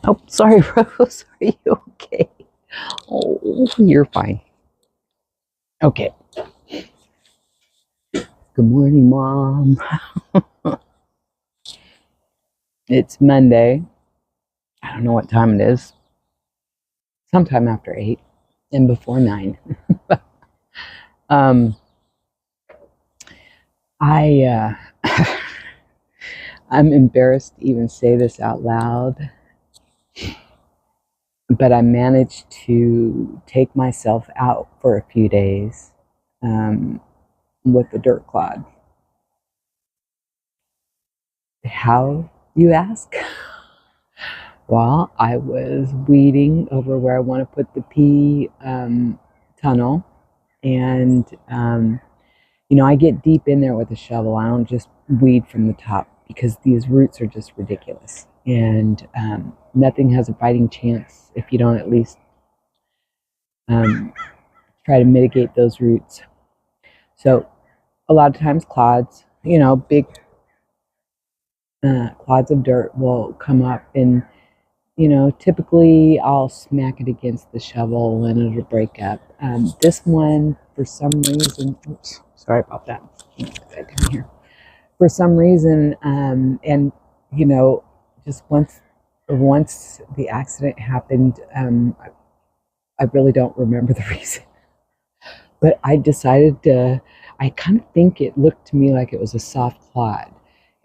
Oh, sorry, Rose. Are you okay? Oh, you're fine. Okay. Good morning, Mom. It's Monday. I don't know what time it is. Sometime after 8 and before 9. um, I'm embarrassed to even say this out loud, but I managed to take myself out for a few days with the dirt clod. How, you ask? Well, I was weeding over where I want to put the pea tunnel, and I get deep in there with a shovel. I don't just weed from the top because these roots are just ridiculous, and nothing has a fighting chance if you don't at least try to mitigate those roots. So a lot of times clods, big clods of dirt will come up, and typically I'll smack it against the shovel and it'll break up. This one, for some reason, oops, sorry about that. Back in here. For some reason, and just once the accident happened, I really don't remember the reason. But I decided I kind of think it looked to me like it was a soft clod,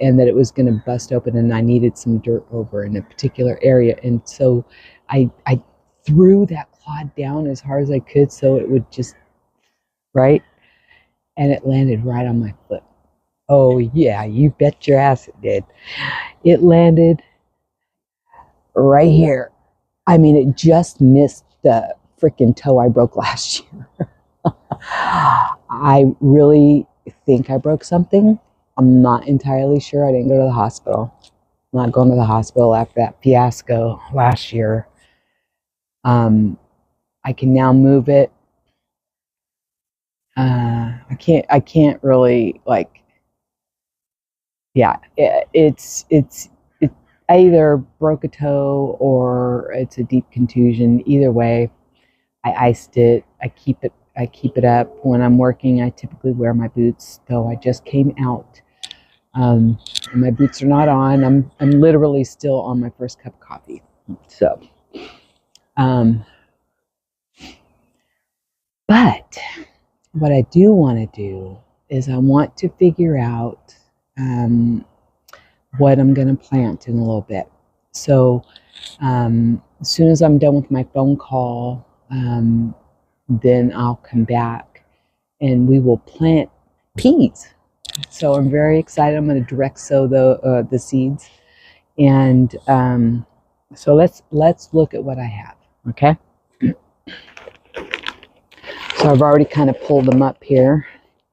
and that it was going to bust open, and I needed some dirt over in a particular area. And so I threw that clod down as hard as I could so it would just, right? And it landed right on my foot. Oh yeah, you bet your ass it did. It landed right here. I mean, it just missed the freaking toe I broke last year. I really think I broke something. I'm not entirely sure. I didn't go to the hospital. I'm not going to the hospital after that fiasco last year. I can now move it. I can't really, like, yeah, I either broke a toe or it's a deep contusion. Either way, I iced it. I keep it up. When I'm working, I typically wear my boots, though I just came out. My boots are not on. I'm literally still on my first cup of coffee. So, but what I do want to do is I want to figure out what I'm going to plant in a little bit. So, as soon as I'm done with my phone call, then I'll come back and we will plant peas. So I'm very excited. I'm going to direct sow the seeds, and so let's look at what I have. Okay. So I've already kind of pulled them up here.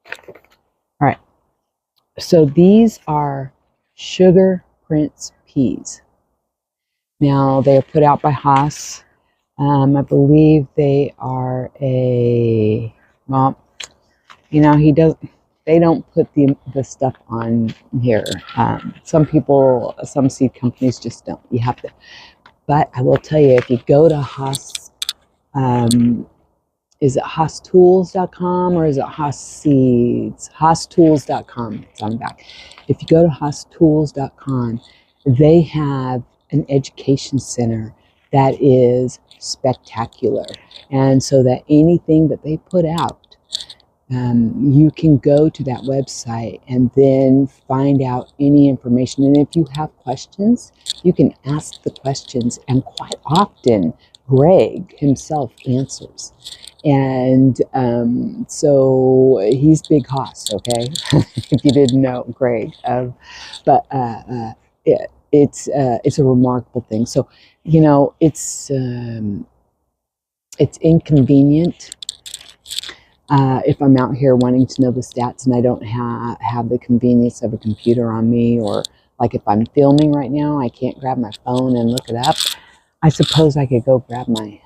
All right. So these are Sugar Prince peas. Now they are put out by Haas. I believe they are they don't put the stuff on here. Some seed companies just don't. You have to. But I will tell you, if you go to Haas, is it HaasTools.com or is it Haas Seeds? HaasTools.com. It's on the back. If you go to HaasTools.com, they have an education center that is spectacular. And so that anything that they put out, you can go to that website and then find out any information. And if you have questions, you can ask the questions, and quite often Greg himself answers. And so he's Big Hoss, okay? If you didn't know Greg, but it's a remarkable thing. So it's inconvenient. If I'm out here wanting to know the stats and I don't have the convenience of a computer on me, or like if I'm filming right now, I can't grab my phone and look it up. I suppose I could go grab my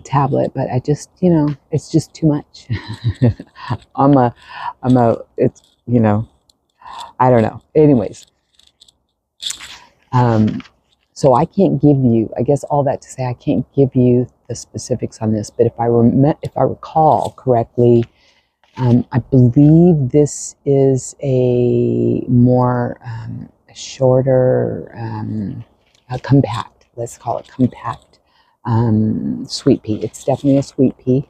tablet, but I just, it's just too much. I don't know. Anyways, So I can't give you, I guess all that to say, I can't give you the specifics on this, but if I recall correctly, I believe this is a more shorter, compact, let's call it compact sweet pea. It's definitely a sweet pea.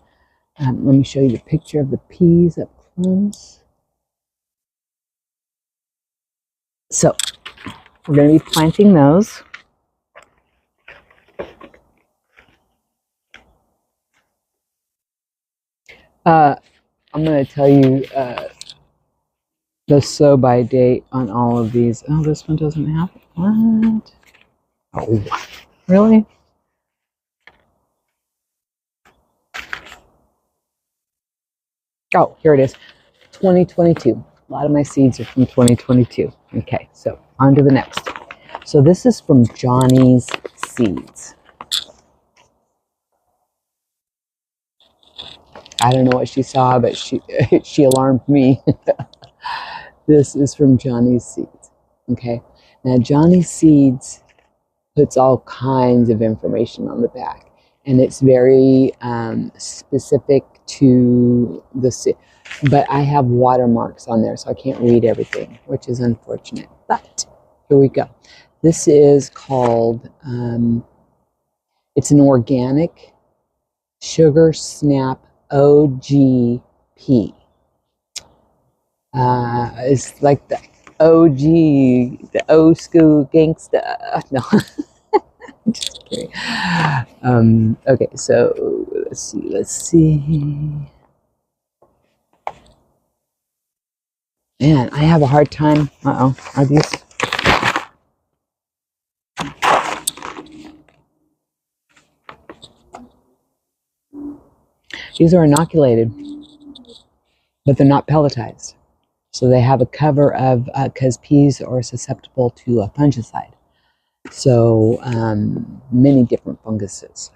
Let me show you the picture of the peas up close. So we're going to be planting those. I'm going to tell you the sow-by date on all of these. Oh, this one doesn't have it. What? Oh, really? Oh, here it is. 2022. A lot of my seeds are from 2022. Okay, so on to the next. So this is from Johnny's Seeds. I don't know what she saw, but she alarmed me. This is from Johnny's Seeds. Okay, now Johnny's Seeds puts all kinds of information on the back, and it's very specific to the seed. But I have watermarks on there, so I can't read everything, which is unfortunate. But here we go. This is called, it's an organic sugar snap OGP. It's like the OG, the old school gangsta. No, just kidding. Okay, so let's see. Man, I have a hard time. Uh-oh, are these? These are inoculated, but they're not pelletized. So they have a cover of, because peas are susceptible to a fungicide. So many different funguses.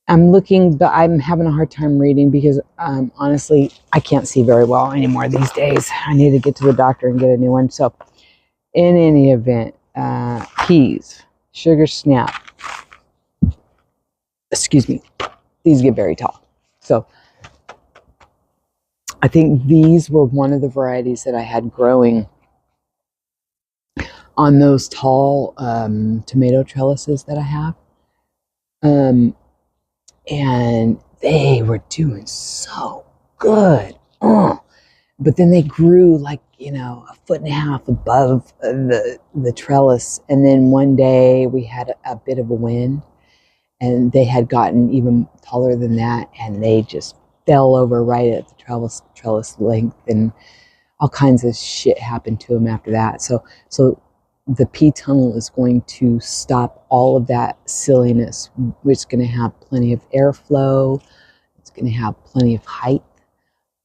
I'm looking, but I'm having a hard time reading because honestly, I can't see very well anymore these days. I need to get to the doctor and get a new one. So in any event, peas, sugar snap, excuse me, these get very tall. So I think these were one of the varieties that I had growing on those tall tomato trellises that I have. And they were doing so good. But then they grew like, you know, a foot and a half above the trellis. And then one day we had a bit of a wind, and they had gotten even taller than that, and they just fell over right at the trellis length, and all kinds of shit happened to them after that. So the pea tunnel is going to stop all of that silliness. It's going to have plenty of airflow. It's going to have plenty of height.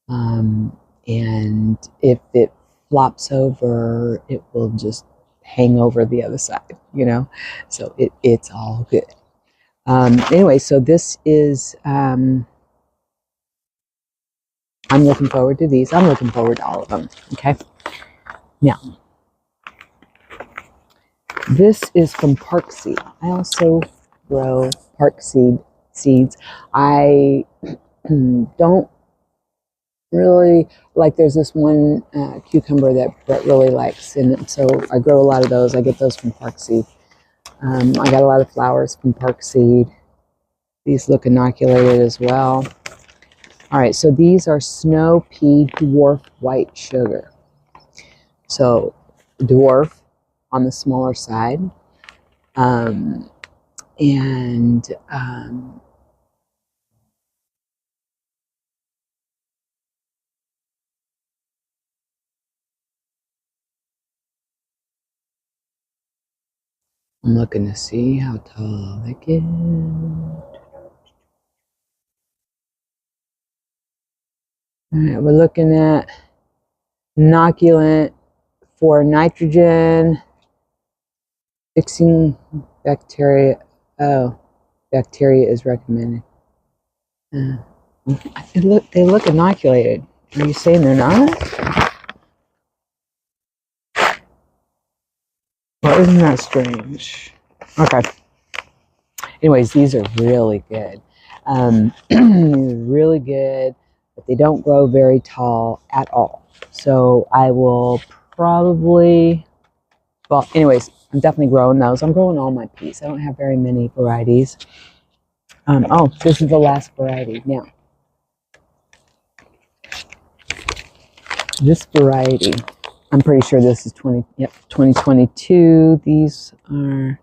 And if it flops over, it will just hang over the other side, you know? So it's all good. Anyway, so this is, I'm looking forward to these. I'm looking forward to all of them, okay? Now, this is from Park Seed. I also grow Park Seed seeds. I don't really like, there's this one cucumber that Brett really likes, and so I grow a lot of those. I get those from Park Seed. I got a lot of flowers from Park Seed. These look inoculated as well. All right, so these are snow pea dwarf white sugar. So dwarf on the smaller side. I'm looking to see how tall they get. All right, we're looking at inoculant for nitrogen, fixing bacteria. Oh, bacteria is recommended. They look inoculated. Are you saying they're not? Well, isn't that strange? Okay. Anyways, these are really good. Really good, but they don't grow very tall at all. So I will probably, well, anyways, I'm definitely growing those. I'm growing all my peas. I don't have very many varieties. Oh, this is the last variety. Now, this variety, I'm pretty sure this is 2022. These are,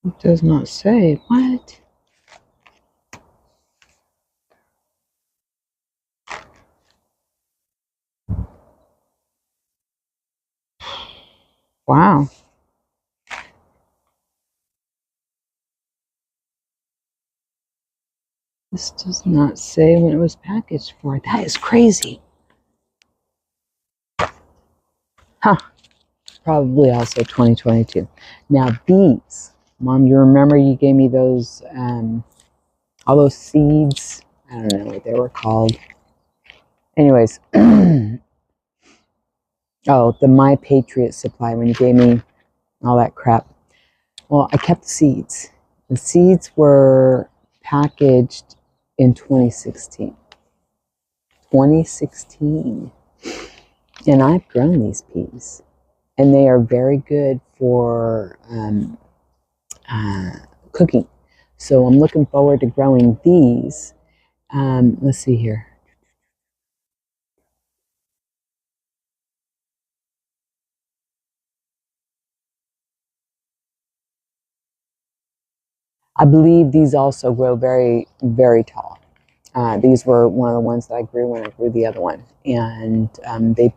it does not say. What? Wow. This does not say when it was packaged for. That is crazy. Huh. Probably also 2022. Now these, Mom, you remember you gave me those, all those seeds? I don't know what they were called. Anyways, oh, the My Patriot supply when you gave me all that crap. Well, I kept the seeds. The seeds were packaged in 2016. 2016. And I've grown these peas. And they are very good for cooking. So I'm looking forward to growing these. Let's see here. I believe these also grow very, very tall. These were one of the ones that I grew when I grew the other one. And they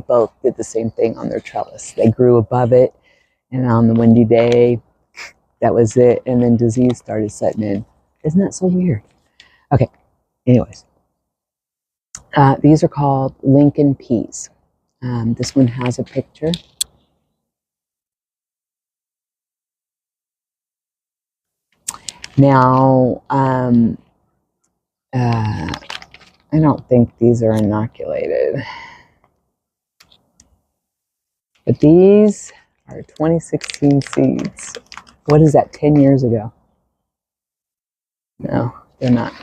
both did the same thing on their trellis. They grew above it, and on the windy day, that was it. And then disease started setting in. Isn't that so weird? Okay, anyways. These are called Lincoln peas. This one has a picture. Now, I don't think these are inoculated. But these are 2016 seeds. What is that, 10 years ago? No, they're not.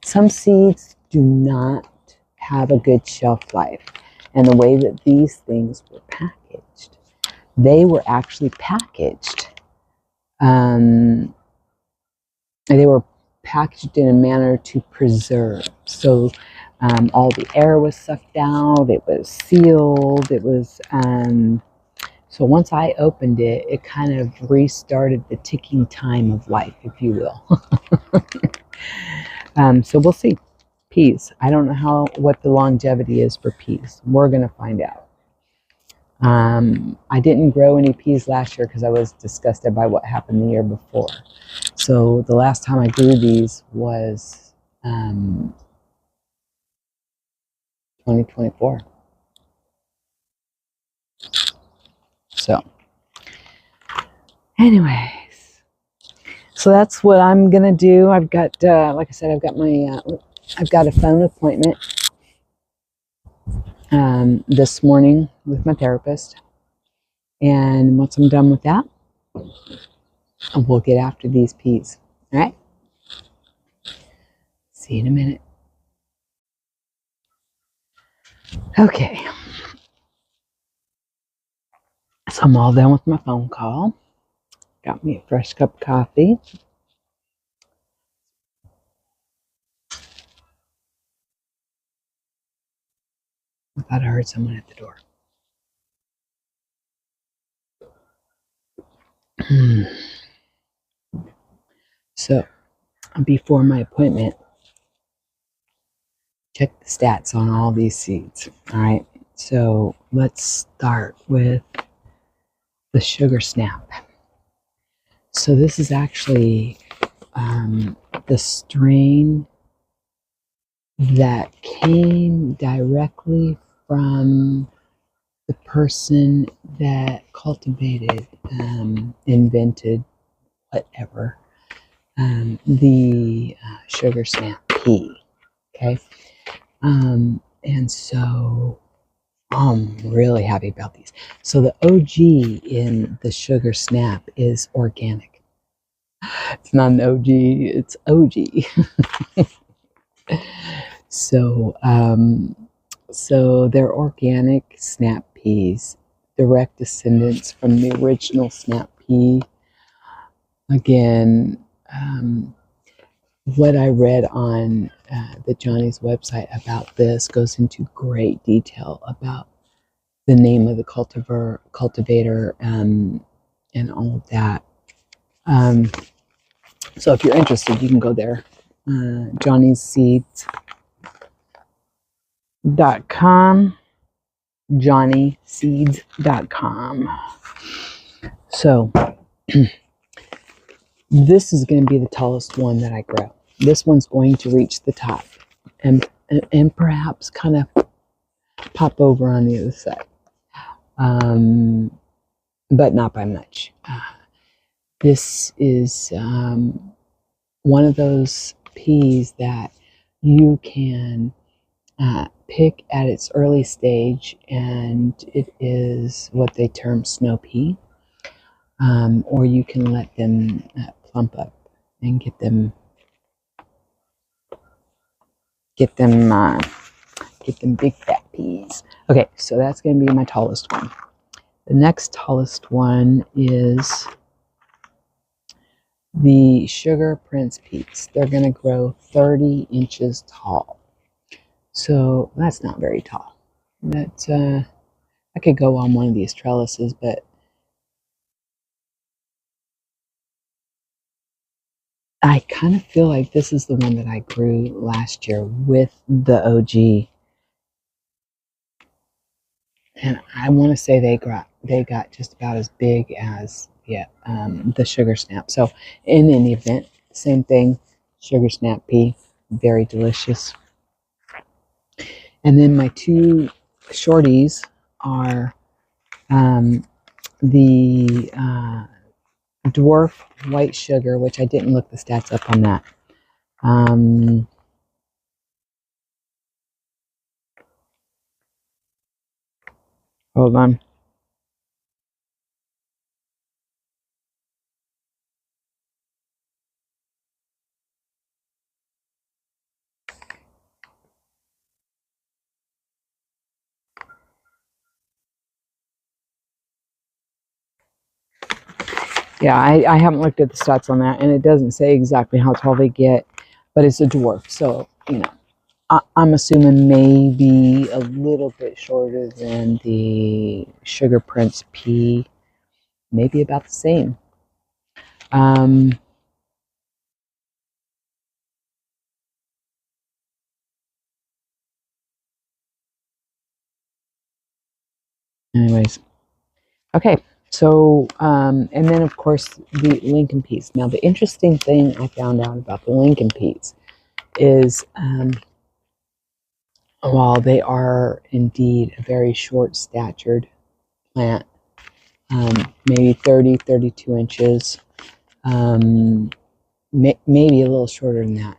Some seeds do not have a good shelf life. And the way that these things were packaged, they were actually packaged. They were packaged in a manner to preserve. So all the air was sucked out, it was sealed, it was, so once I opened it, it kind of restarted the ticking time of life, if you will. So we'll see. Peas. I don't know what the longevity is for peas. We're going to find out. I didn't grow any peas last year because I was disgusted by what happened the year before. So the last time I grew these was 2024. So anyways, so that's what I'm gonna do. I've got, like I said, I've got my, I've got a phone appointment this morning with my therapist. And once I'm done with that, we'll get after these peas. All right? See you in a minute. Okay. So I'm all done with my phone call. Got me a fresh cup of coffee. I thought I heard someone at the door. So before my appointment, check the stats on all these seeds. All right. So let's start with the sugar snap. So this is actually the strain that came directly from the person that cultivated, invented, whatever, the sugar snap pea. Okay. And so I'm really happy about these. So the OG in the sugar snap is organic. It's not an OG, it's OG. So, so they're organic snap peas, direct descendants from the original snap pea. Again, what I read on the Johnny's website about this goes into great detail about the name of the cultivator, and all of that. So if you're interested, you can go there, johnnyseeds.com, johnnyseeds.com. So this is going to be the tallest one that I grow. This one's going to reach the top and perhaps kind of pop over on the other side, but not by much. This is one of those peas that you can pick at its early stage, and it is what they term snow pea, or you can let them plump up and get them big fat peas. Okay, so that's going to be my tallest one. The next tallest one is the Sugar Prince peas. They're going to grow 30 inches tall. So that's not very tall. That's I could go on one of these trellises, but I kind of feel like this is the one that I grew last year with the OG. And I want to say they got just about as big as the sugar snap. So in any event, same thing, sugar snap pea, very delicious. And then my two shorties are the dwarf white sugar, which I didn't look the stats up on that. Hold on. Yeah, I haven't looked at the stats on that, and it doesn't say exactly how tall they get, but it's a dwarf, so you know, I'm assuming maybe a little bit shorter than the Sugar Prince pea, maybe about the same. Anyways, okay. So, and then of course the Lincoln peas. Now, the interesting thing I found out about the Lincoln peas is, while they are indeed a very short-statured plant, maybe 30, 32 inches, maybe a little shorter than that.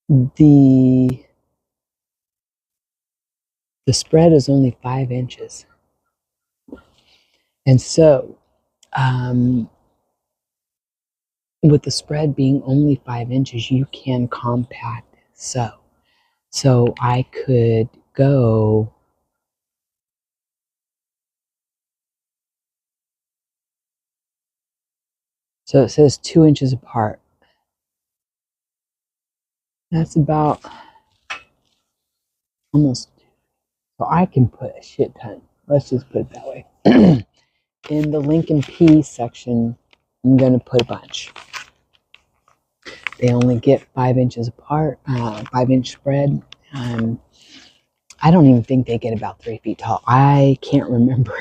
The spread is only 5 inches. And so, with the spread being only 5 inches, you can compact it. So I could go so it says 2 inches apart. That's about almost, so I can put a shit ton. Let's just put it that way. In the Lincoln pea section, I'm going to put a bunch. They only get 5 inches apart, 5-inch spread. I don't even think they get about 3 feet tall. I can't remember.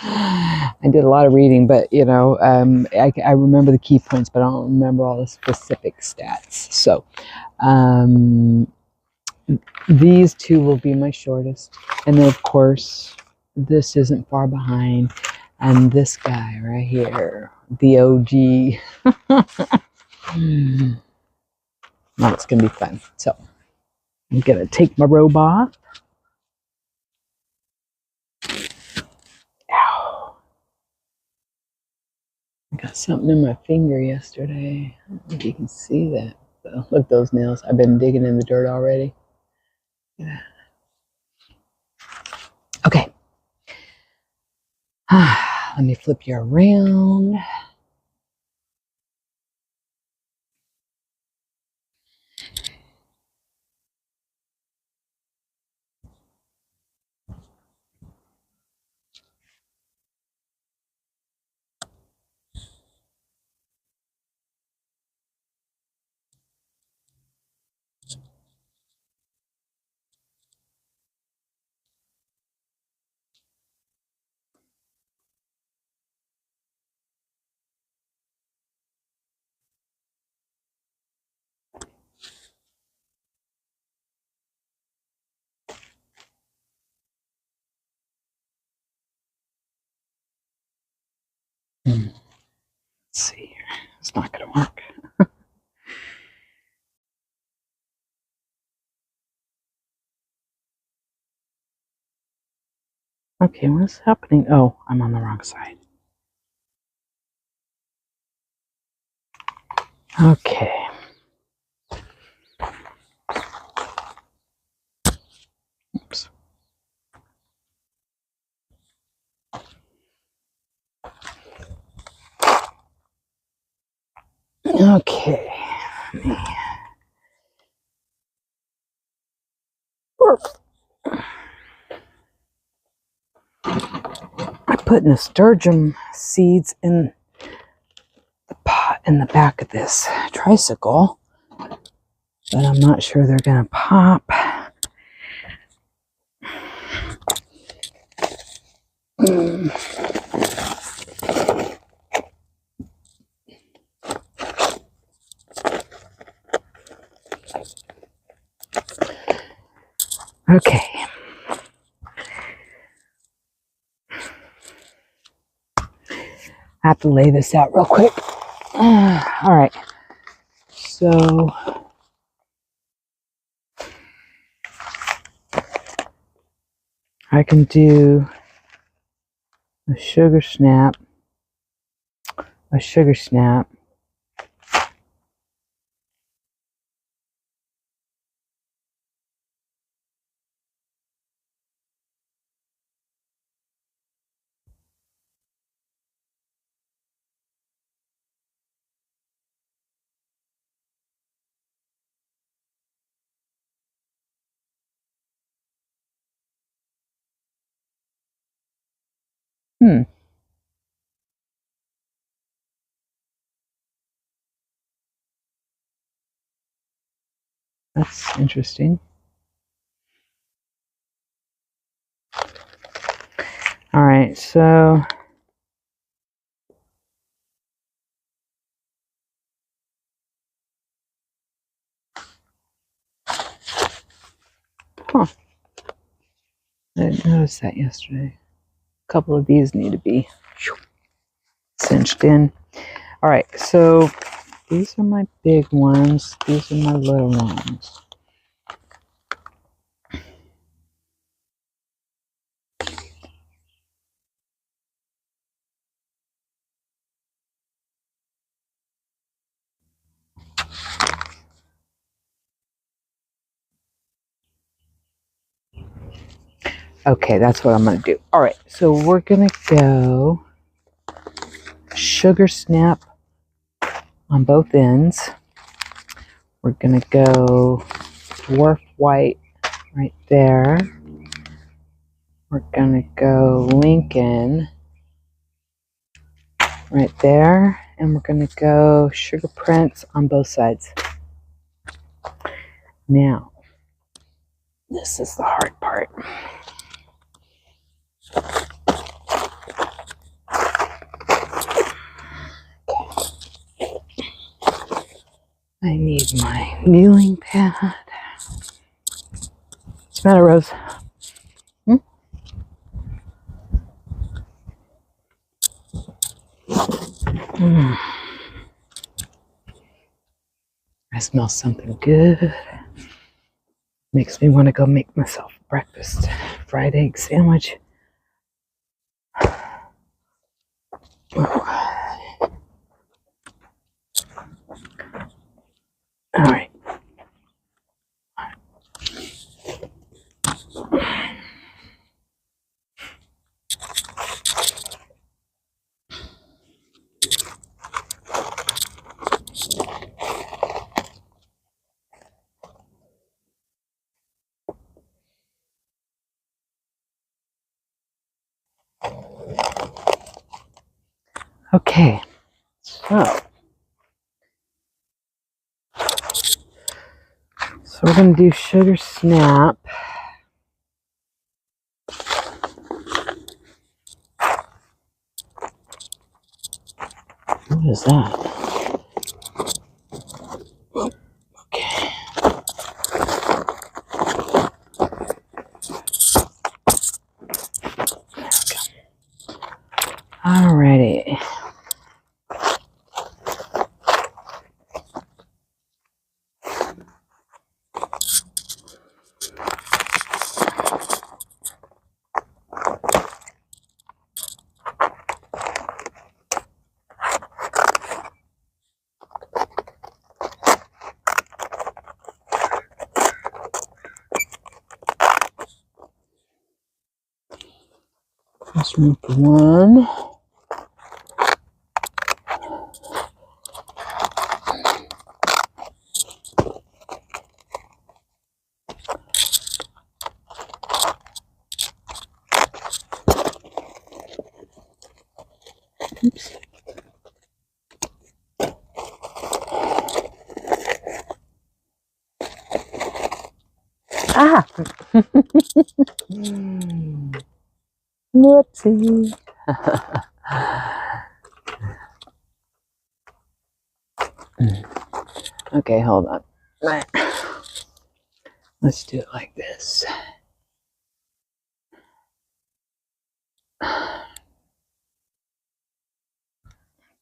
I did a lot of reading, but you know, I remember the key points, but I don't remember all the specific stats. So these two will be my shortest, and then of course this isn't far behind, and this guy right here, the OG. Now it's gonna be fun. So I'm gonna take my robe off. Ow. I got something in my finger yesterday. I don't know if you can see that. So look at those nails. I've been digging in the dirt already. Yeah. Okay. Let me flip you around. Let's see here. It's not going to work. Okay, what's happening? Oh, I'm on the wrong side. Okay. Oops. Okay. I put nasturtium seeds in the pot in the back of this tricycle, but I'm not sure they're going to pop. Okay. I have to lay this out real quick. All right. So I can do a sugar snap. That's interesting. All right, so I didn't notice that yesterday. A couple of these need to be cinched in. All right, so these are my big ones. These are my little ones. Okay, that's what I'm going to do. All right, so we're going to go sugar snap on both ends. We're going to go dwarf white right there. We're going to go Lincoln right there. And we're going to go sugar prints on both sides. Now, this is the hard part. I need my kneeling pad. What's the matter, Rose? I smell something good. Makes me want to go make myself breakfast. Fried egg sandwich. All right. Okay, so we're going to do sugar snap. What is that? Okay. Alrighty. Let's room for one. Oops. Ah! Whoopsie. Okay, hold on. Let's do it like this.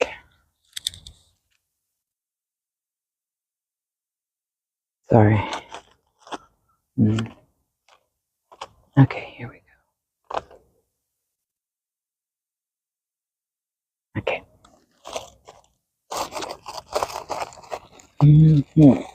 Okay. Sorry. Okay, here we go. Okay. Okay.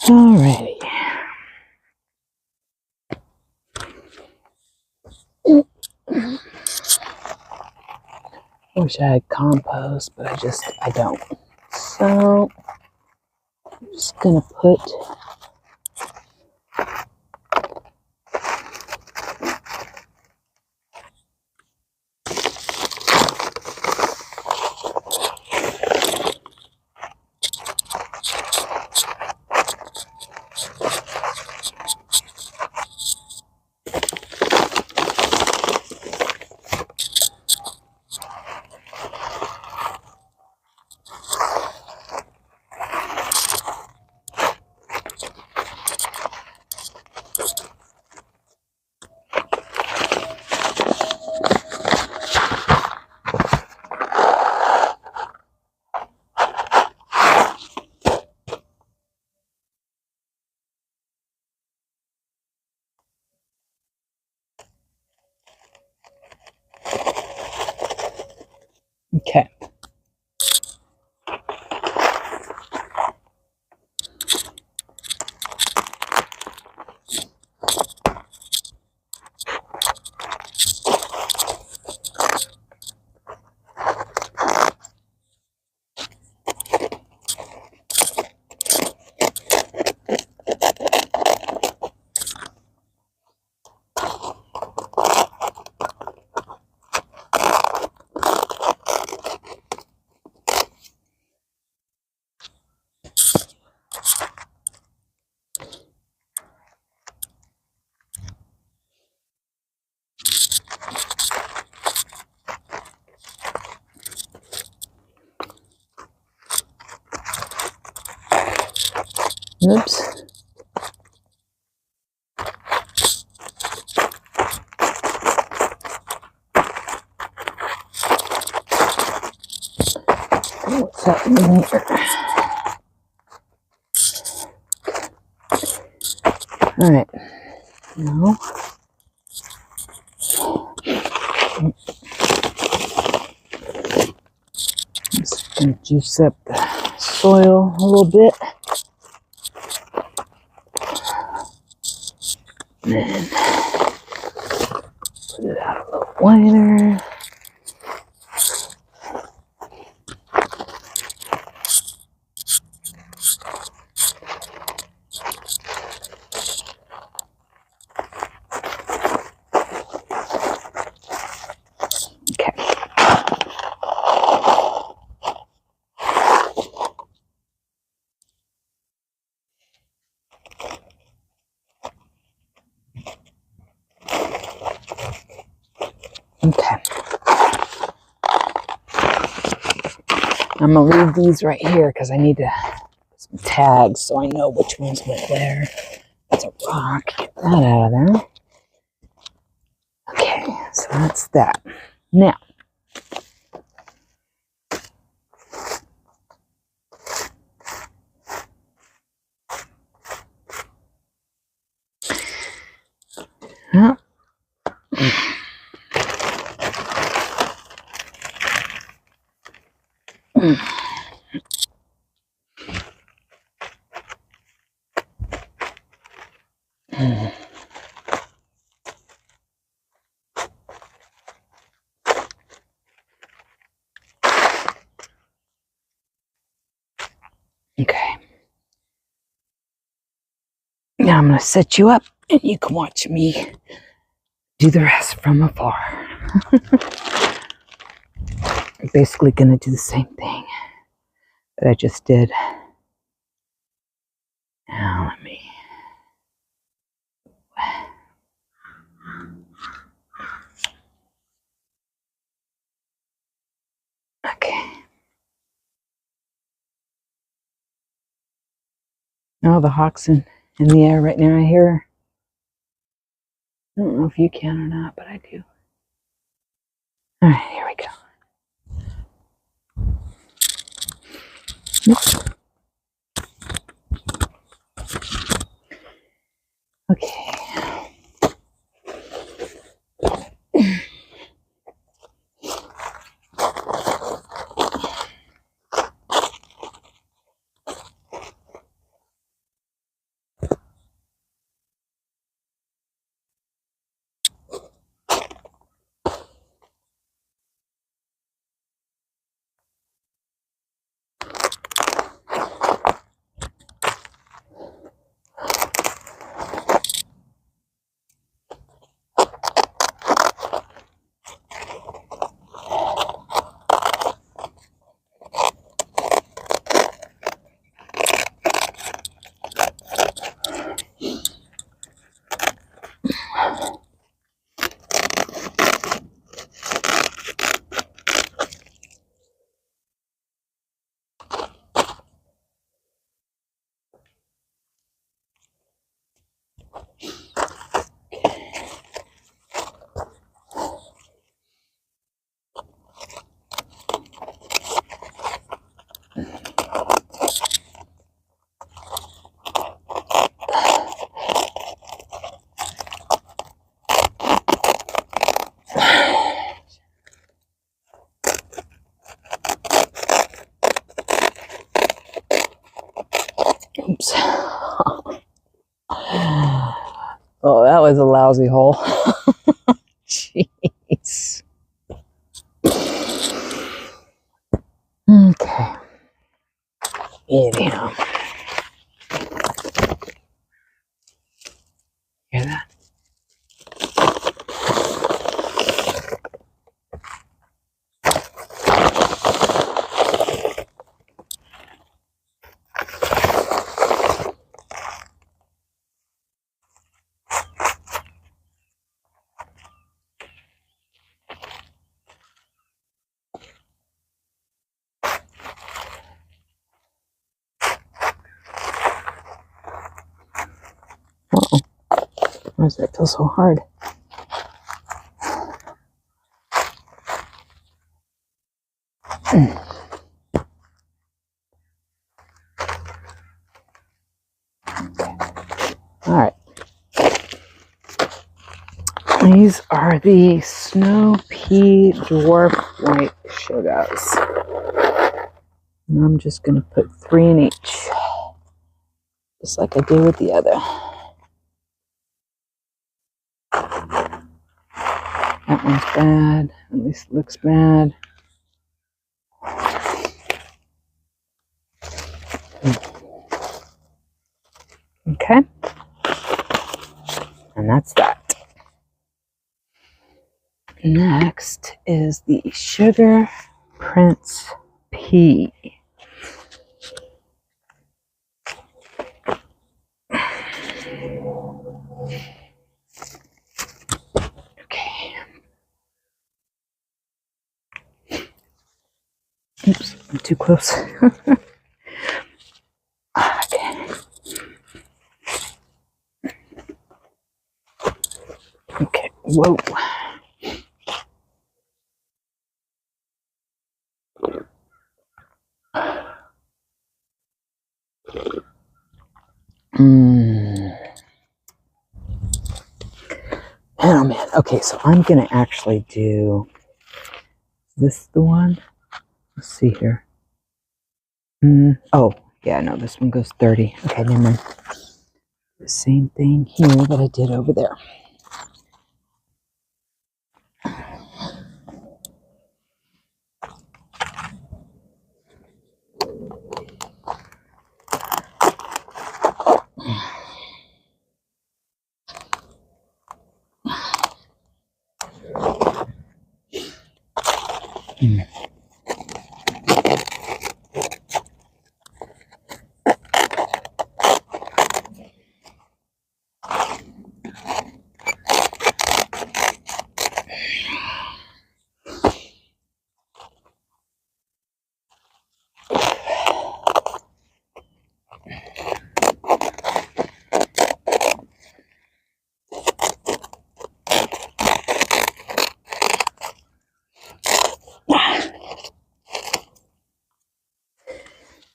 Alrighty. Wish I had compost, but I don't. So I'm just gonna put Oops. What's happening here? All right. Now, just going to juice up the soil a little bit. And then put it out a little wider. Okay. Okay. I'm going to leave these right here because I need to put some tags so I know which ones went where. That's a rock. Get that out of there. Okay, so that's that. Now, well, okay. Now I'm going to set you up and you can watch me do the rest from afar. I'm basically going to do the same thing that I just did. Now let me. Okay. Oh, the hawk's in the air right now. I hear. I don't know if you can or not, but I do. All right, here we go. Oops. Okay. Oops. Oh, that was a lousy hole. Jeez. Okay. Anyhow. Hear that? Why does that feel so hard? All right. These are the Snow Pea Dwarf White Sugars. And I'm just going to put 3 in each, just like I did with the other. That one's bad. At least it looks bad. Okay. And that's that. Next is the Sugar Prince Pea. Okay. Oops, I'm too close. Okay. Okay, whoa. Oh man, okay, so I'm gonna actually do, is this the one? Let's see here. Oh, yeah, no, this one goes 30. Okay, never mind. The same thing here that I did over there.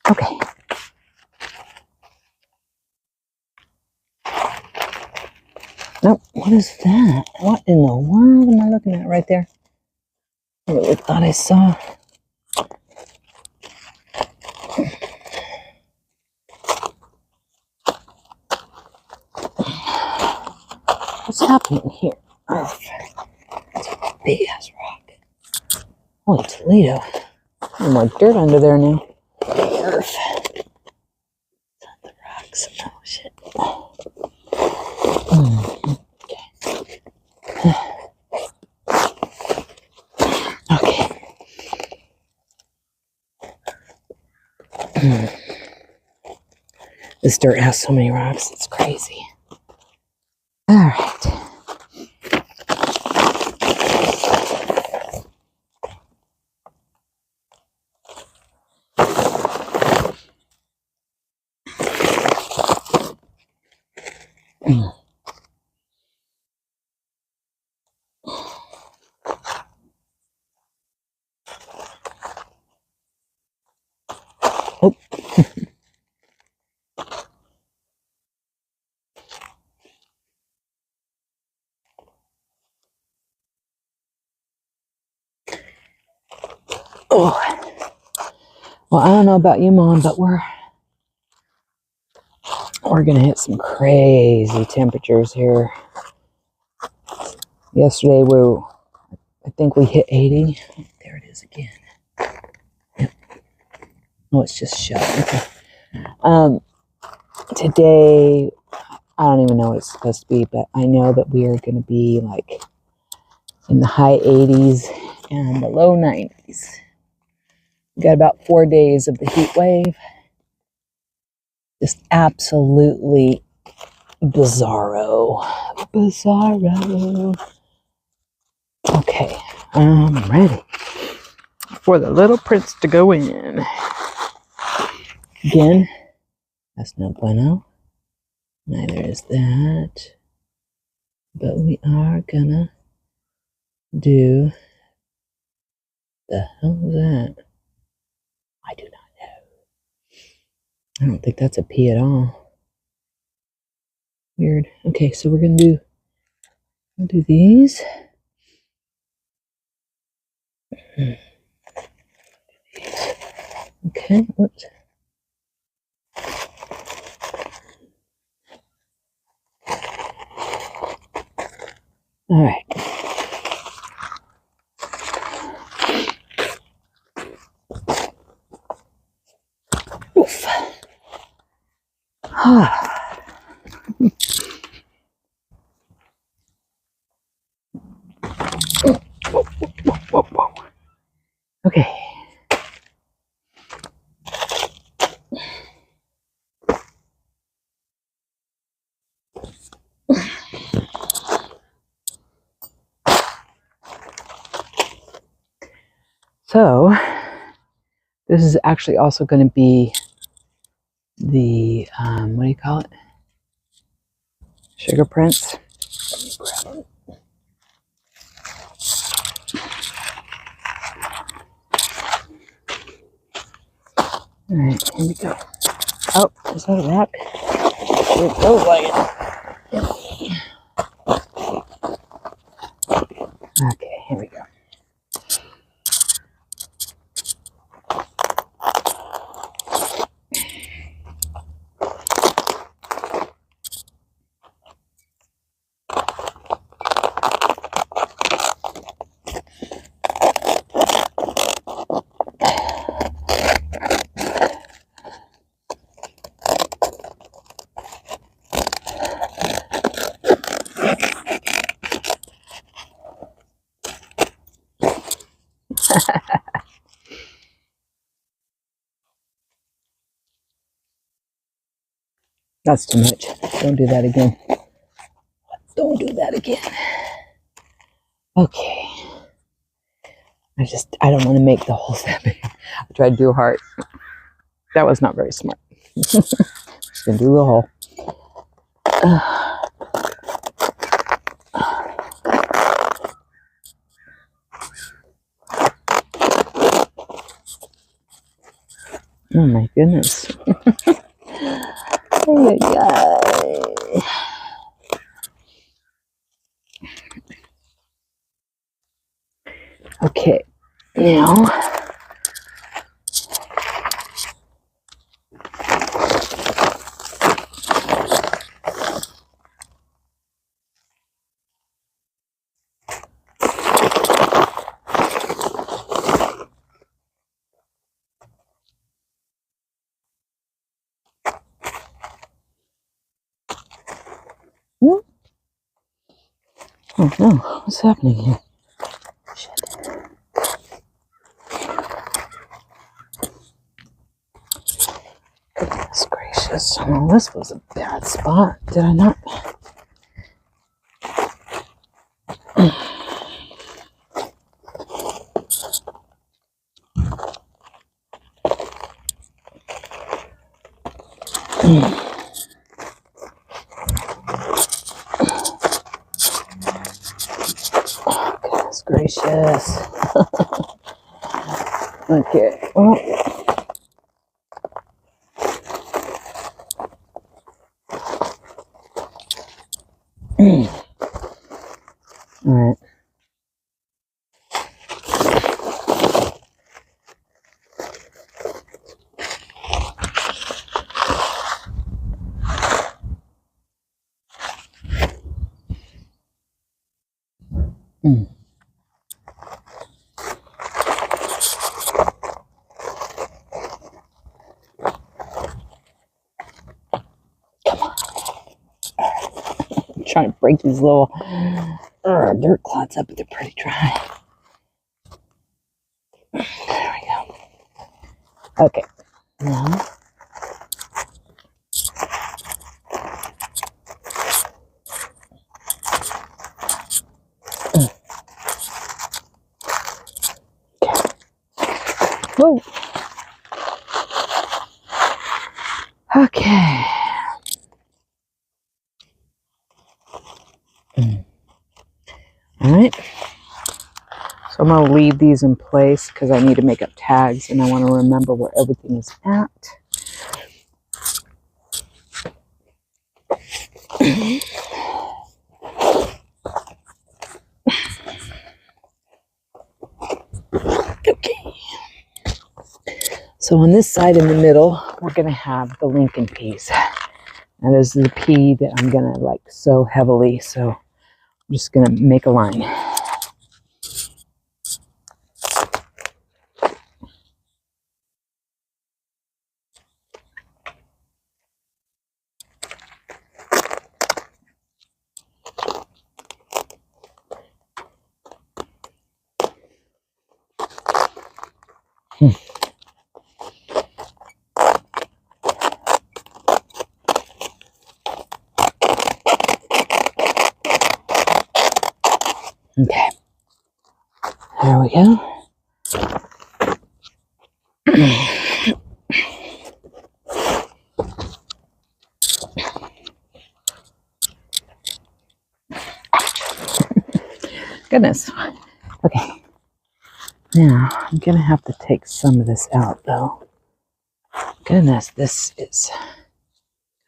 Okay. Nope, what is that? What in the world am I looking at right there? I really thought I saw. What's happening here? Oh, that's a big ass rock. Holy Toledo. There's more dirt under there now. Earth. Not the rocks. Oh shit. Okay. This dirt has so many rocks, it's crazy. All right. Oh. Oh. Well, I don't know about you, Mom, but we're gonna hit some crazy temperatures here. Yesterday I think we hit 80. Oh, there it is again. Yep. Oh, it's just shut. Okay. Today, I don't even know what it's supposed to be, but I know that we are going to be like in the high 80s and the low 90s. We got about 4 days of the heat wave. Just absolutely bizarro. Bizarro. Okay, I'm ready for the little prince to go in. Again, that's no bueno. Neither is that. but we are gonna do the hell is that? I do not know. I don't think that's a P at all. Weird. Okay, so we'll do these. Okay, whoops. All right. Oof. Ah. Whoa, whoa. Okay. So this is actually also going to be the what do you call it? Sugar prints. All right, here we go. Oh, is that a wrap? It feels like it. Yep. Okay, here we go. That's too much. Don't do that again. Don't do that again. Okay. I don't want to make the holes that big. I tried to do a heart. That was not very smart. Just gonna do a little hole. Oh my goodness. Oh my God. Okay, now oh no, what's happening here? Shit. Goodness gracious. Well, this was a bad spot. Did I not? Goodness gracious. Okay, well. All right. I'm trying to break these little dirt clods up, but they're pretty dry. There we go. Okay. Now. Whoa. Okay. So I'm going to leave these in place because I need to make up tags and I want to remember where everything is at. Okay. So on this side in the middle, we're going to have the Lincoln peas. And this is the pea that I'm going to like sew heavily. So I'm just going to make a line. Okay, there we go. Goodness. Okay, now I'm going to have to take some of this out though. Goodness, this is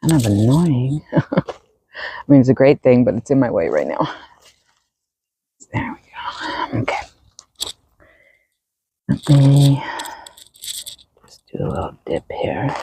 kind of annoying. I mean, it's a great thing, but it's in my way right now. There we go. Okay. Let me just do a little dip here.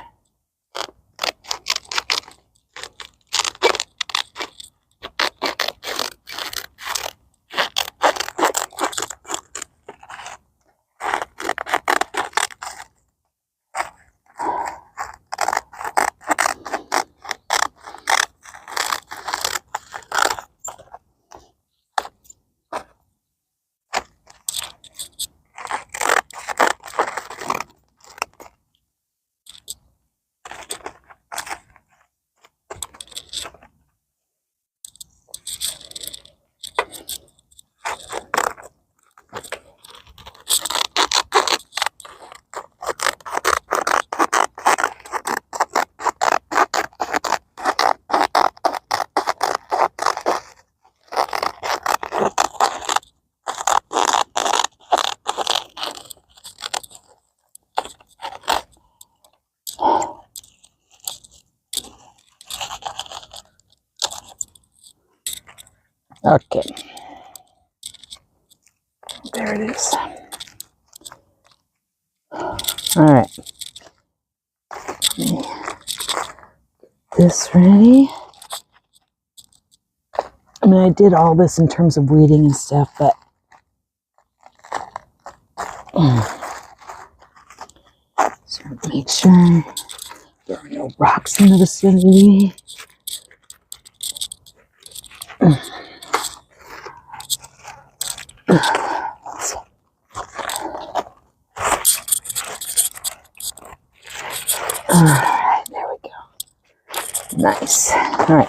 Okay. There it is. All right. This ready. I mean, I did all this in terms of weeding and stuff, but so make sure there are no rocks in the vicinity. All right, there we go. Nice. All right.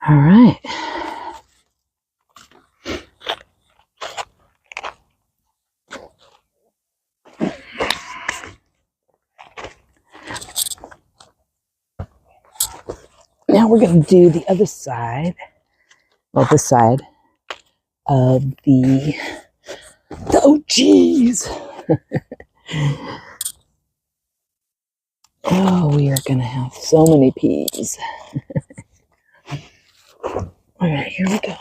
All right. Now we're going to do the other side, well, this side of oh geez. Oh, we are going to have so many peas. All right, here we go.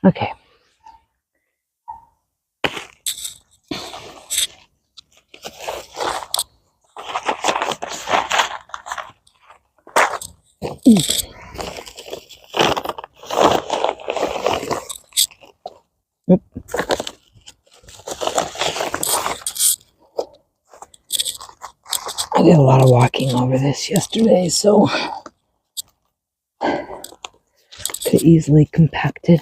Okay. I did a lot of walking over this yesterday, so could easily compact it.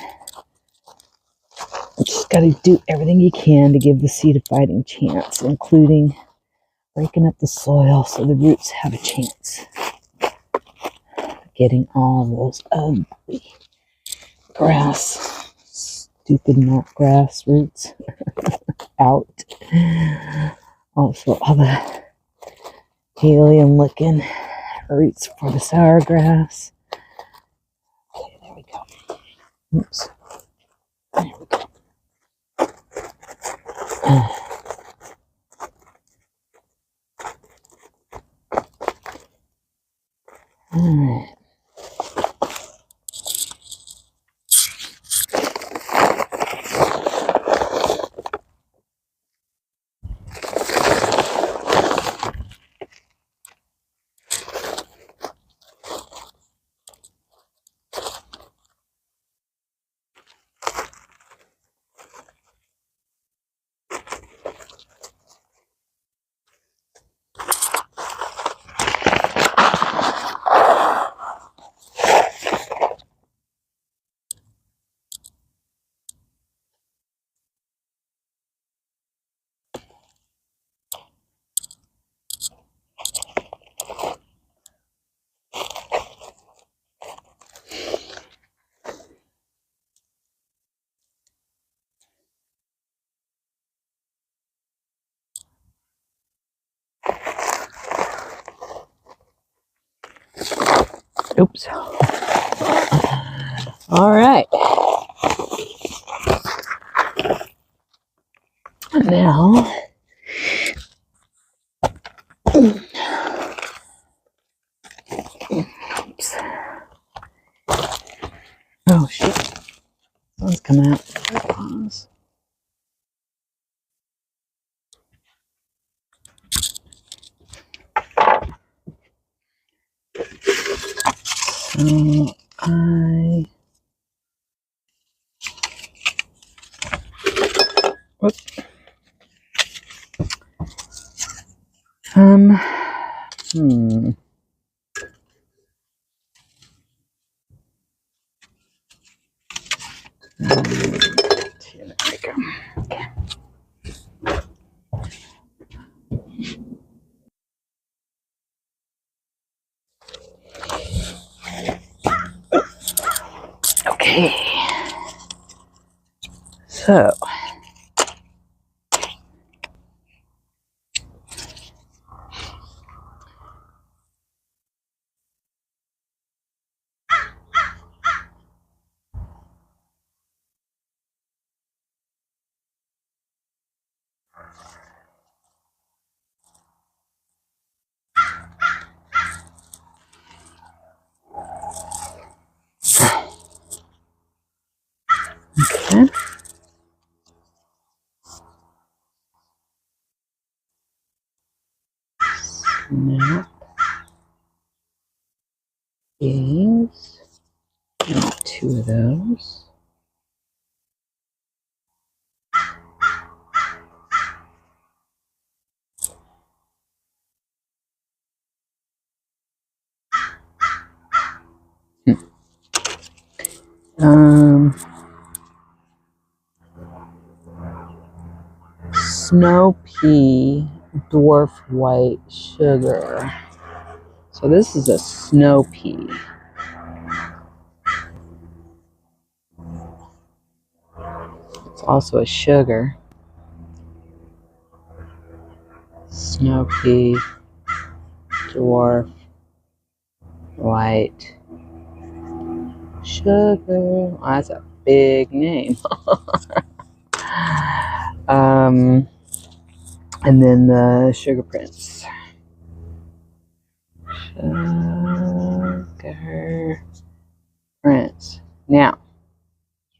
You just got to do everything you can to give the seed a fighting chance, including breaking up the soil so the roots have a chance of getting all those ugly grass, stupid not grass roots out. Also, all the alien looking roots for the sour grass. Okay, there we go. Oops. There we go. Alright. Oops. All right. Now, oops. Oh shit. Sun's coming out. Pause. So whoops. Hmm. There we go. Okay. Okay. So. Okay. Snap these. Got 2 of those. Snow pea dwarf white sugar. So this is a snow pea. It's also a sugar. Snow pea dwarf white sugar. Oh, that's a big name. And then the sugar prints. Sugar prints. Now,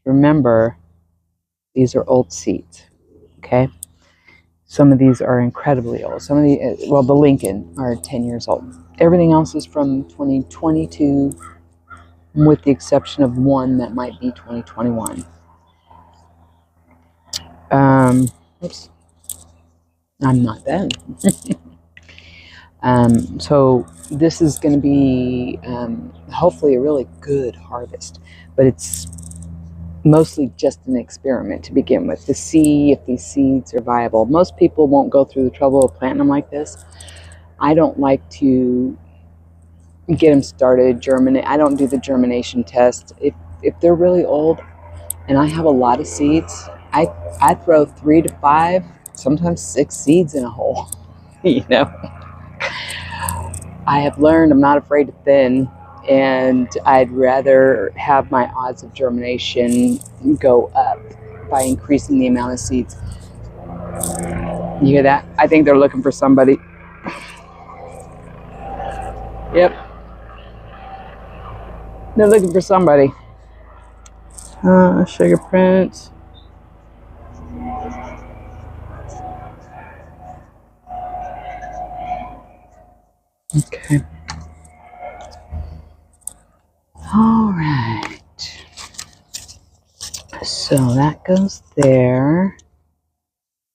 remember, these are old seeds, okay? Some of these are incredibly old. Some of the, well, the Lincoln are 10 years old. Everything else is from 2022, with the exception of one that might be 2021. Oops. I'm not done. So this is going to be hopefully a really good harvest, but it's mostly just an experiment to begin with, to see if these seeds are viable. Most people won't go through the trouble of planting them like this. I don't like to get them started, germinate. I don't do the germination test. If they're really old and I have a lot of seeds, I throw 3 to 5, sometimes 6 seeds in a hole. You know, I have learned I'm not afraid to thin, and I'd rather have my odds of germination go up by increasing the amount of seeds. You hear that? I think they're looking for somebody. Yep. They're looking for somebody. Sugar print. Okay. All right. So that goes there.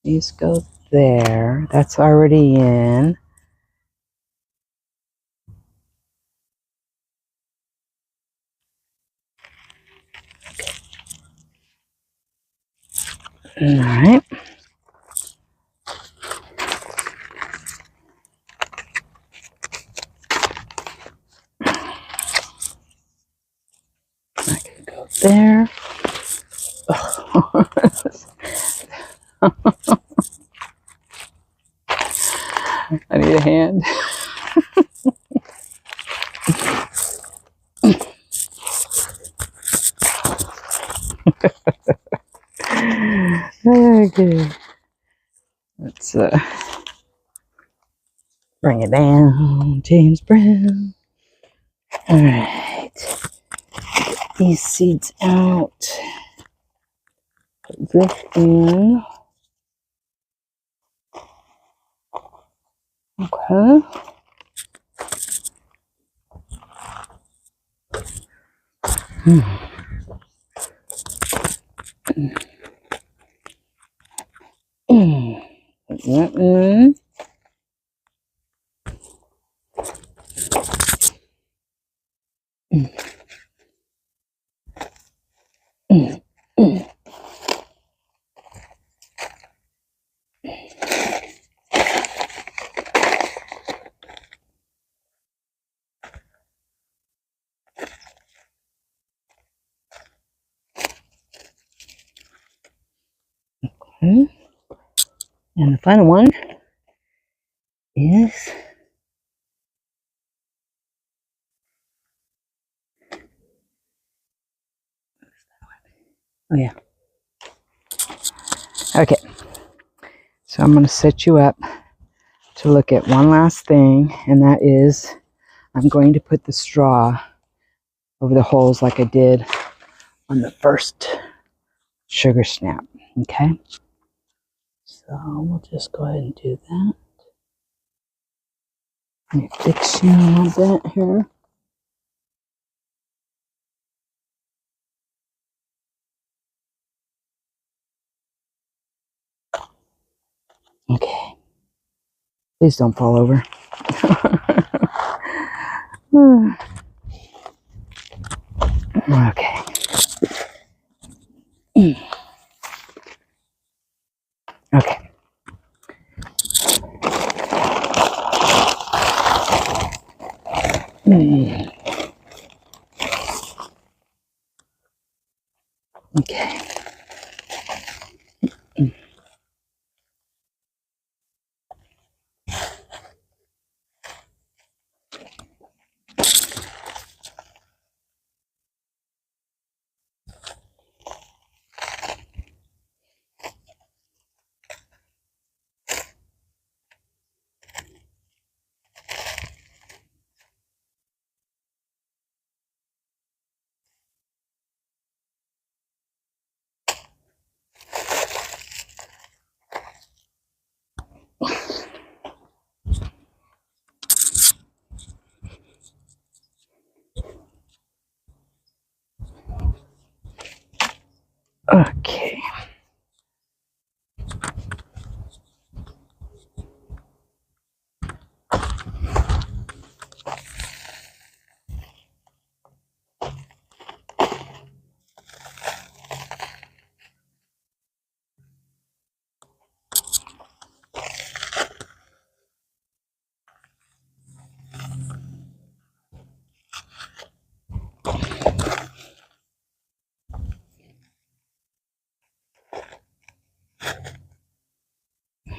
These go there. That's already in. All right. I can go there. I need a hand. Okay. Let's bring it down, James Brown. All right. Get these seeds out. Put this in. Okay. Put that in. Okay. And the final one is oh yeah. Okay. So I'm going to set you up to look at one last thing, and that is I'm going to put the straw over the holes like I did on the first sugar snap. Okay, so we'll just go ahead and do that. Let me fix you a little bit here. Okay, please don't fall over. Okay. Okay. Okay. Okay.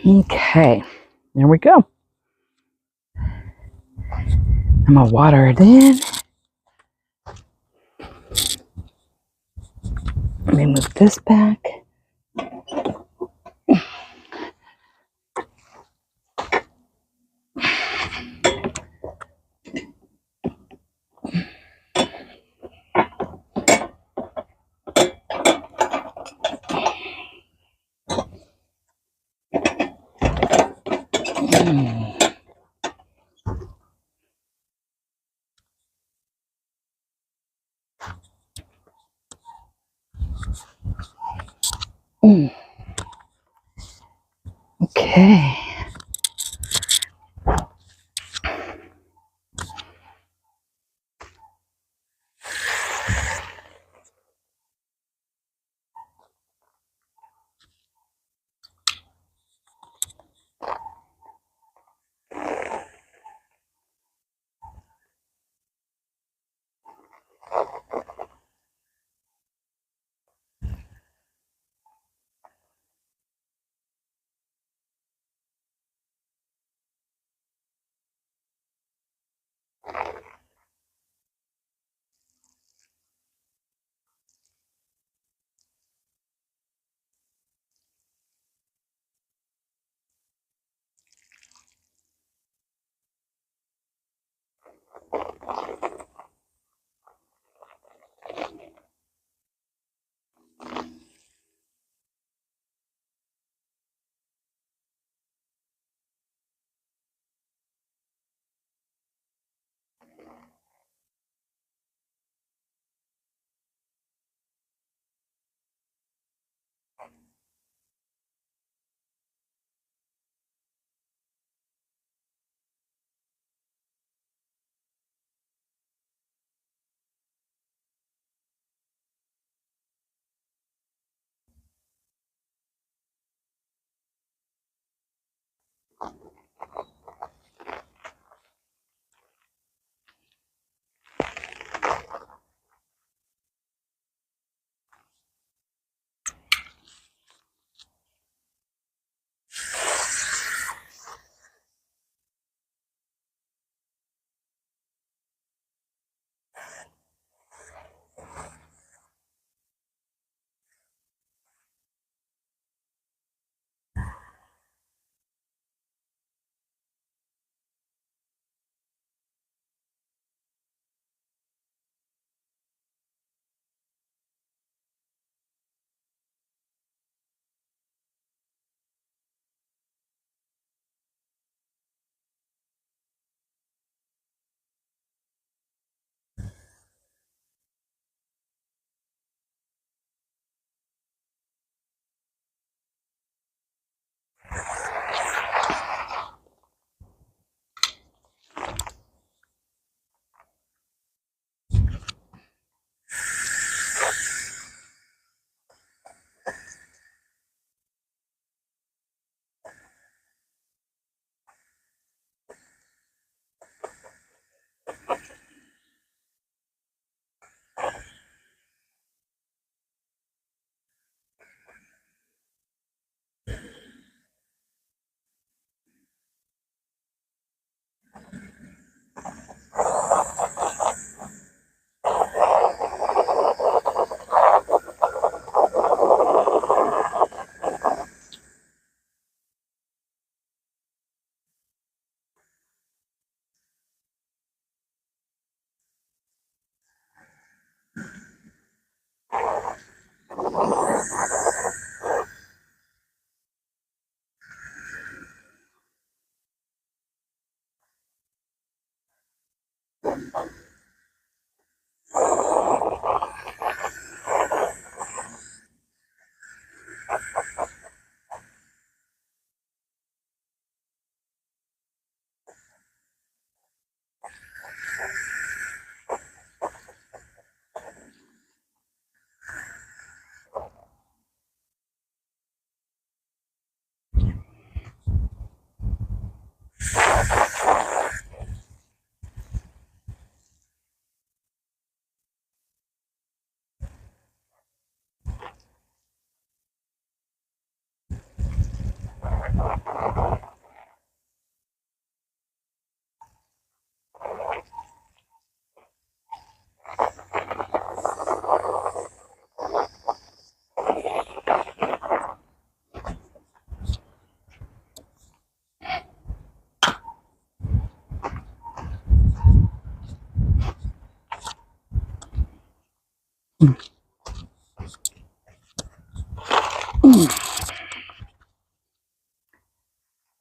Okay. There we go. I'm gonna water it in. Let me move this back. Okay.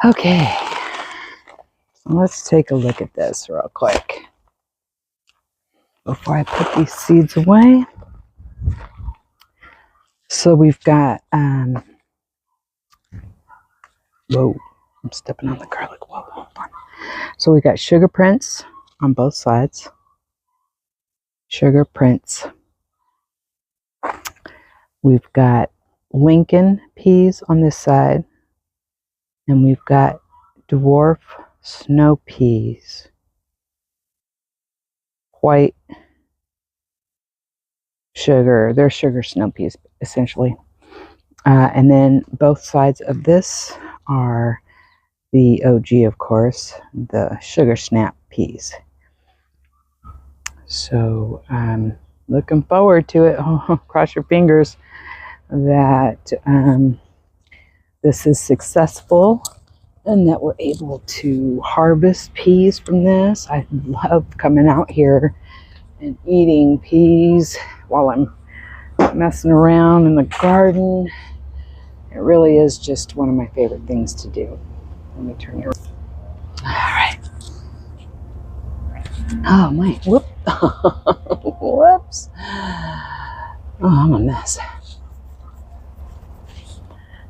Okay, so let's take a look at this real quick before I put these seeds away. So we've got, whoa, I'm stepping on the garlic. Whoa, hold on. So we got sugar prints on both sides. Sugar prints. We've got Lincoln peas on this side. And we've got dwarf snow peas. White sugar. They're sugar snow peas, essentially. And then both sides of this are the OG, of course, the sugar snap peas. So looking forward to it. Oh, cross your fingers that this is successful and that we're able to harvest peas from this. I love coming out here and eating peas while I'm messing around in the garden. It really is just one of my favorite things to do. Let me turn it. All right. Oh my, whoop. Whoops. Oh, I'm a mess.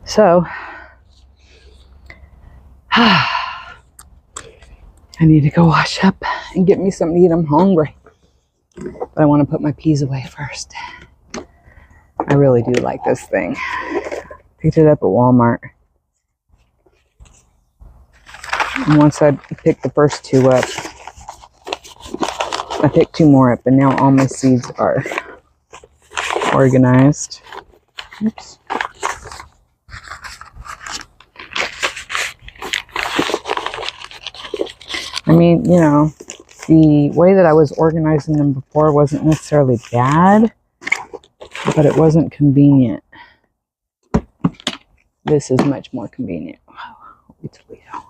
So, I need to go wash up and get me something to eat. I'm hungry. But I want to put my peas away first. I really do like this thing. Picked it up at Walmart. And once I picked the first two up, I picked two more up, and now all my seeds are organized. Oops. I mean, you know, the way that I was organizing them before wasn't necessarily bad, but it wasn't convenient. This is much more convenient. Wow, Toledo.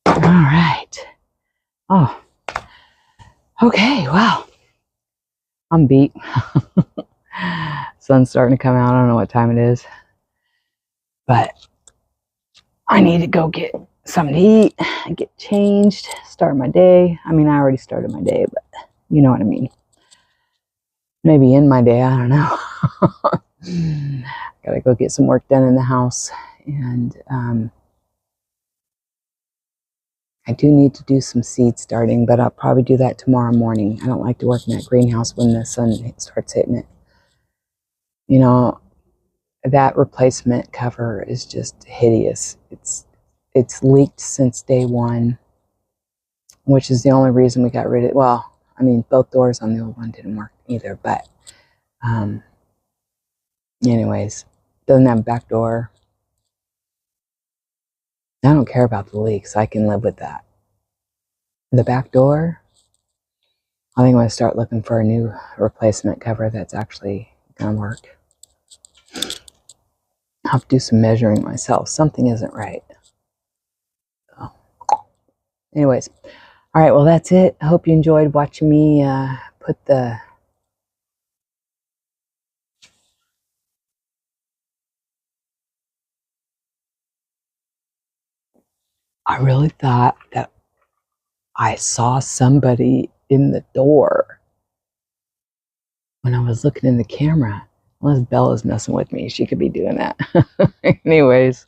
All right. Oh, okay. Wow. I'm beat. Sun's starting to come out. I don't know what time it is, but I need to go get something to eat, get changed, start my day. I mean, I already started my day, but you know what I mean. Maybe in my day, I don't know. Gotta go get some work done in the house, and I do need to do some seed starting, but I'll probably do that tomorrow morning. I don't like to work in that greenhouse when the sun starts hitting it. You know, that replacement cover is just hideous. It's leaked since day one, which is the only reason we got rid of it. Well, I mean, both doors on the old one didn't work either, but anyways, doesn't have a back door. I don't care about the leaks. I can live with that. The back door, I think I'm going to start looking for a new replacement cover that's actually going to work. I'll have to do some measuring myself. Something isn't right. So, anyways, all right, well, that's it. I hope you enjoyed watching me put the I really thought that I saw somebody in the door when I was looking in the camera. Unless Bella's messing with me. She could be doing that. Anyways.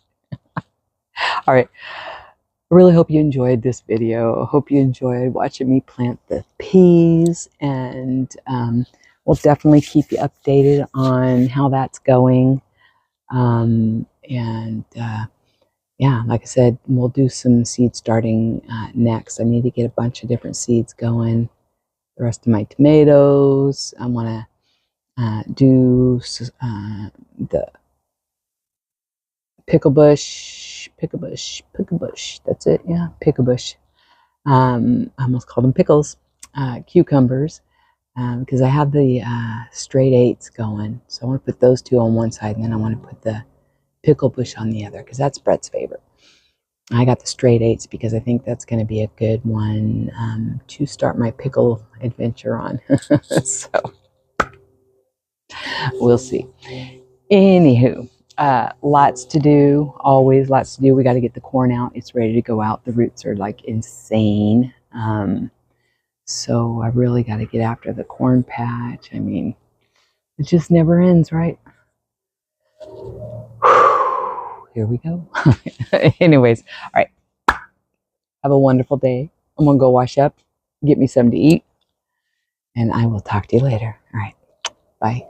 All right. I really hope you enjoyed this video. I hope you enjoyed watching me plant the peas. And we'll definitely keep you updated on how that's going. Yeah, like I said, we'll do some seed starting next. I need to get a bunch of different seeds going. The rest of my tomatoes. I want to do the pickle bush. That's it. Yeah, pickle bush. I almost called them pickles. Cucumbers, because I have the straight eights going. So I want to put those two on one side, and then I want to put the pickle bush on the other, because that's Brett's favorite. I got the straight eights because I think that's going to be a good one to start my pickle adventure on. So, We'll see. Anywho, lots to do. Always lots to do. We got to get the corn out. It's ready to go out. The roots are like insane. So I really got to get after the corn patch. I mean, it just never ends, right? Here we go. Anyways, all right. Have a wonderful day. I'm going to go wash up, get me something to eat, and I will talk to you later. All right. Bye.